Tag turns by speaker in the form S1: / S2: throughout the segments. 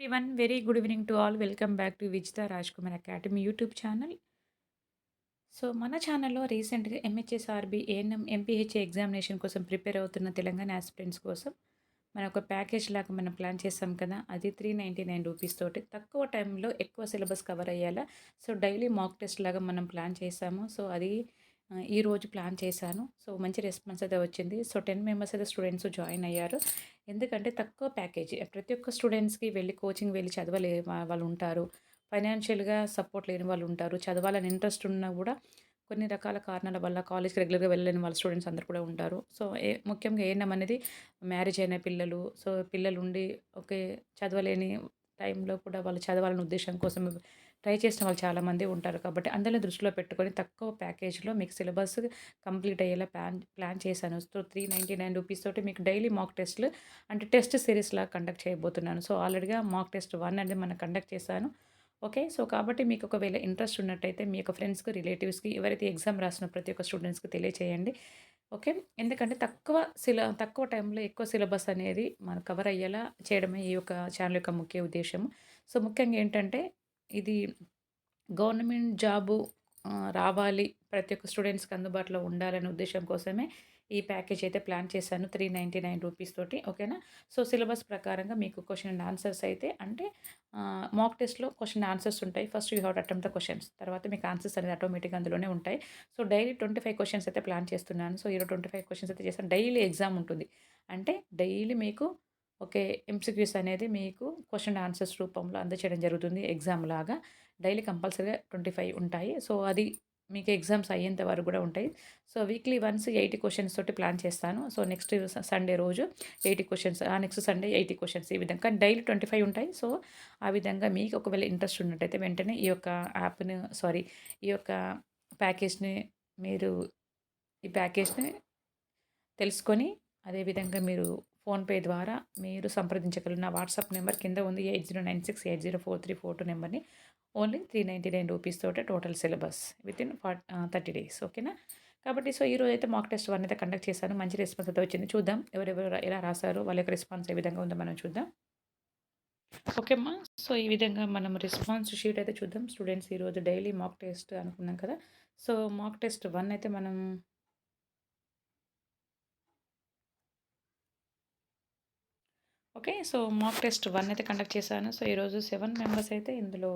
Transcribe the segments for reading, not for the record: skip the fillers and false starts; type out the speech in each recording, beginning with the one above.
S1: Everyone very good evening to all. Welcome back to Vijitha Raj Kumar academy YouTube channel. So మన ఛానల్లో రీసెంట్గా MHSRB ANM MPHA examination కోసం prepare అవుతున్న Telangana aspirants కోసం మన ఒక ప్యాకేజ్ లాగా మనం ప్లాన్ చేస్తాం కదా, అది 399 రూపీస్ తోటి తక్కువ టైంలో ఎక్కువ సిలబస్ కవర్ అయ్యేలా సో డైలీ మాక్ టెస్ట్ లాగా మనం ప్లాన్ చేసాము. సో అది ఈరోజు ప్లాన్ చేశాను. సో మంచి రెస్పాన్స్ అయితే వచ్చింది. సో 10 మెంబర్స్ అయితే స్టూడెంట్స్ జాయిన్ అయ్యారు. ఎందుకంటే తక్కువ ప్యాకేజీ, ప్రతి ఒక్క స్టూడెంట్స్కి వెళ్ళి కోచింగ్ వెళ్ళి చదవలే వాళ్ళు ఉంటారు, ఫైనాన్షియల్గా సపోర్ట్ లేని వాళ్ళు ఉంటారు, చదవాలని ఇంట్రెస్ట్ ఉన్నా కూడా కొన్ని రకాల కారణాల వల్ల కాలేజ్కి రెగ్యులర్గా వెళ్ళలేని వాళ్ళ స్టూడెంట్స్ అందరూ కూడా ఉంటారు. సో ముఖ్యంగా ఏఎన్ఎం అనేది మ్యారేజ్ అయిన పిల్లలు, సో పిల్లలు ఉండి ఒకే చదవలేని టైంలో కూడా వాళ్ళు చదవాలనే ఉద్దేశం కోసం ట్రై చేసిన వాళ్ళు చాలామంది ఉంటారు. కాబట్టి అందరిని దృష్టిలో పెట్టుకొని తక్కువ ప్యాకేజ్లో మీకు సిలబస్ కంప్లీట్ అయ్యేలా ప్లాన్ చేశాను. సో 399 రూపీస్ తోటి మీకు డైలీ మాక్ టెస్ట్లు అంటే టెస్ట్ సిరీస్లా కండక్ట్ చేయబోతున్నాను. సో ఆల్రెడీగా మాక్ టెస్ట్ 1 అనేది మనం కండక్ట్ చేశాను. ఓకే. సో కాబట్టి మీకు ఒకవేళ ఇంట్రెస్ట్ ఉన్నట్టయితే మీ యొక్క ఫ్రెండ్స్‌కి, రిలేటివ్స్‌కి ఎవరైతే ఎగ్జామ్ రాసిన ప్రతి ఒక్క స్టూడెంట్స్‌కి తెలియచేయండి. ఓకే. ఎందుకంటే తక్కువ టైంలో ఎక్కువ సిలబస్ అనేది మనం కవర్ అయ్యేలా చేయడమే ఈ యొక్క ఛానల్ యొక్క ముఖ్య ఉద్దేశ్యం. సో ముఖ్యంగా ఏంటంటే ఇది గవర్నమెంట్ జాబు రావాలి, ప్రతి ఒక్క స్టూడెంట్స్‌కి అందుబాటులో ఉండాలనే ఉద్దేశ్యం కోసమే ఈ ప్యాకేజ్ అయితే ప్లాన్ చేశాను 399 రూపీస్ తోటి. ఓకేనా. సో సిలబస్ ప్రకారంగా మీకు క్వెషన్ అండ్ ఆన్సర్స్ అయితే అంటే మాక్ టెస్ట్‌లో క్వెషన్ అండ్ ఆన్సర్స్ ఉంటాయి. First you have to attempt the questions. తర్వాత మీకు ఆన్సర్స్ అనేది ఆటోమేటిక్‌గా అందులోనే ఉంటాయి. సో డైలీ 25 క్వెషన్స్ అయితే ప్లాన్ చేస్తున్నాను. సో ఈరోజు 25 క్వెషన్స్ అయితే చేశాను. డైలీ ఎగ్జామ్ ఉంటుంది. అంటే డైలీ మీకు ఓకే. ఎంసీక్యూస్ అనేది మీకు క్వెషన్ అండ్ ఆన్సర్స్ రూపంలో అందజేయడం జరుగుతుంది ఎగ్జామ్ లాగా. డైలీ కంపల్సరీగా 25 ఉంటాయి. సో అది మీకు ఎగ్జామ్స్ అయ్యేంత వరకు కూడా ఉంటాయి. సో వీక్లీ వన్స్ 80 క్వెషన్స్ తోటి ప్లాన్ చేస్తాను. సో నెక్స్ట్ సండే రోజు 80 క్వెషన్స్, నెక్స్ట్ సండే 80 క్వెషన్స్ ఈ విధంగా. కానీ డైలీ 25 ఉంటాయి. సో ఆ విధంగా మీకు ఒకవేళ ఇంట్రెస్ట్ ఉన్నట్టయితే వెంటనే ఈ యొక్క ఈ యొక్క ప్యాకేజ్‌ని మీరు ఈ ప్యాకేజ్‌ని తెలుసుకొని అదేవిధంగా మీరు ఫోన్‌పే ద్వారా మీరు సంప్రదించగలరు. నా వాట్సాప్ నెంబర్ కింద ఉంది 8096804342 నెంబర్‌ని. ఓన్లీ 399 రూపీస్ తోటే టోటల్ సిలబస్ వితిన్ 30 డేస్. ఓకేనా. కాబట్టి సో ఈరోజైతే మాక్ టెస్ట్ 1 అయితే కండక్ట్ చేశాను. మంచి రెస్పాన్స్ అయితే వచ్చింది. చూద్దాం ఎవరెవరు ఎలా రాసారో, వాళ్ళ యొక్క రెస్పాన్స్ ఏ విధంగా ఉందో మనం చూద్దాం. ఓకే అమ్మా. సో ఈ విధంగా మనం రెస్పాన్స్ షీట్ అయితే చూద్దాం. స్టూడెంట్స్ ఈరోజు డైలీ మాక్ టెస్ట్ అనుకున్నాం కదా. సో మాక్ టెస్ట్ 1 అయితే మనం ఓకే. సో మాక్ టెస్ట్ 1 అయితే కండక్ట్ చేశాను. సో ఈరోజు 7 మెంబర్స్ అయితే ఇందులో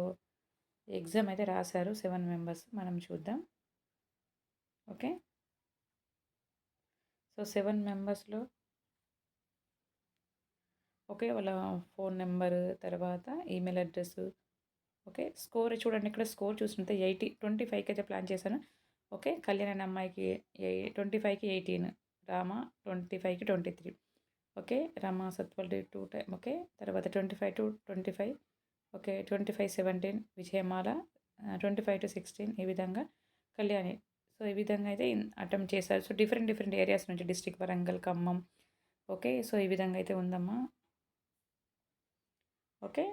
S1: ఎగ్జామ్ అయితే రాశారు. 7 మెంబర్స్ మనం చూద్దాం. ఓకే. సో 7 మెంబర్స్‌లో ఓకే. వాళ్ళ ఫోన్ నంబరు, తర్వాత ఈమెయిల్ అడ్రెస్సు, ఓకే. స్కోర్ చూడండి, ఇక్కడ స్కోర్ చూస్తుంటే 25కి అయితే ప్లాన్ చేశాను. ఓకే. కళ్యాణ్ అనే అమ్మాయికి 25కి 18, రామ 25కి 23, okay. Rama Satpalli 2 time, okay. తర్వాత 25-25, ఓకే. 25-17 విజయమాల, 25-16 ఈ విధంగా కళ్యాణి. సో ఈ విధంగా అయితే అటెంప్ట్ చేశారు. సో డిఫరెంట్ డిఫరెంట్ ఏరియాస్ నుంచి district Warangal, Khammam, okay. So ఈ విధంగా అయితే ఉందమ్మా. ఓకే.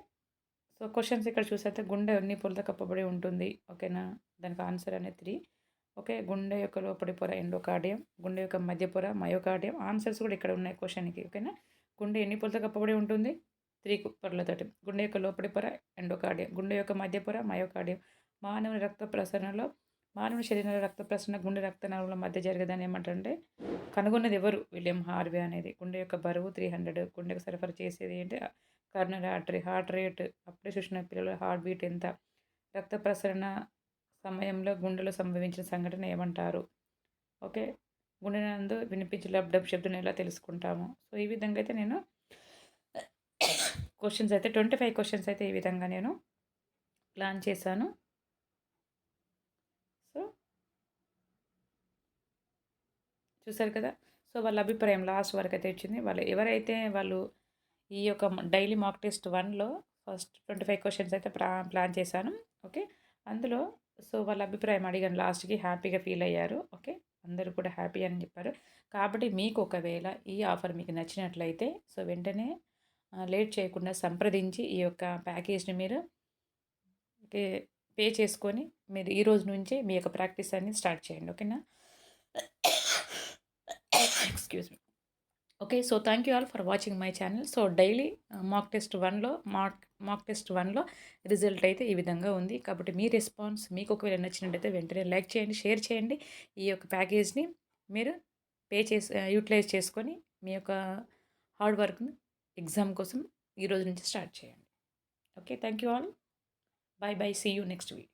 S1: సో క్వెషన్స్ ఇక్కడ చూసైతే గుండె ఎన్ని పొరలతో కప్పబడి ఉంటుంది. ఓకేనా. దానికి ఆన్సర్ అనేది 3. ఓకే. గుండె యొక్క లోపలి పొర ఎండోకార్డియం, గుండె యొక్క మధ్య పొర మయోకార్డియం. ఆన్సర్స్ కూడా ఇక్కడ ఉన్నాయి క్వెషన్‌కి. ఓకేనా. గుండె ఎన్ని పొరలతో కప్పబడి ఉంటుంది? 3 పొరలతోటి. గుండె యొక్క లోపలి పొర ఎండోకార్డియం, గుండె యొక్క మధ్య పొర మయోకార్డియం. మానవుని రక్త ప్రసరణలో మానవుని శరీరంలో రక్త ప్రసరణ గుండె రక్తనాళాల మధ్య జరిగేదాన్ని ఏమంటారంటే కనుగొన్నది ఎవరు? విలియం హార్వే అనేది. గుండె యొక్క బరువు 300. గుండెకు సరఫరా చేసేది ఏంటి? Colonel artery. హార్ట్ రేట్ అప్పుడే చూసిన పిల్లల హార్ట్ బీట్ ఎంత? రక్త ప్రసరణ సమయంలో గుండెలో సంభవించిన సంఘటన ఏమంటారు? ఓకే. గుండె నందు వినిపించే లబ్ డబ్ శబ్దం ఎలా తెలుసుకుంటాము? సో ఈ విధంగా అయితే నేను క్వెషన్స్ అయితే 25 క్వెషన్స్ అయితే ఈ విధంగా నేను ప్లాన్ చేశాను. సో చూసారు కదా. సో వాళ్ళ అభిప్రాయం లాస్ట్ వరకు అయితే వచ్చింది. వాళ్ళు ఈ యొక్క డైలీ మాక్ టెస్ట్ 1లో ఫస్ట్ 25 క్వెషన్స్ అయితే ప్లాన్ చేశాను. ఓకే. అందులో సో వాళ్ళ అభిప్రాయం అడిగాను లాస్ట్‌కి, హ్యాపీగా ఫీల్ అయ్యారు. ఓకే. అందరూ కూడా హ్యాపీ అని చెప్పారు. కాబట్టి మీకు ఒకవేళ ఈ ఆఫర్ మీకు నచ్చినట్లయితే సో వెంటనే లేట్ చేయకుండా సంప్రదించి ఈ యొక్క ప్యాకేజ్‌ని మీరు ఓకే పే చేసుకొని మీరు ఈ రోజు నుంచే మీ యొక్క ప్రాక్టీస్ అనేది స్టార్ట్ చేయండి. ఓకేనా. Excuse me. Okay. So, thank you all for watching my channel. So, daily mock test 1లో రిజల్ట్ అయితే ఈ విధంగా ఉంది. కాబట్టి మీ రెస్పాన్స్ మీకు ఒకవేళ నచ్చినట్టయితే వెంటనే లైక్ చేయండి, షేర్ చేయండి. ఈ యొక్క ప్యాకేజ్‌ని మీరు యుటిలైజ్ చేసుకొని మీ యొక్క హార్డ్ వర్క్‌ని ఎగ్జామ్ కోసం ఈ రోజు నుంచి స్టార్ట్ చేయండి. Okay. Thank you all. Bye bye. See you next week.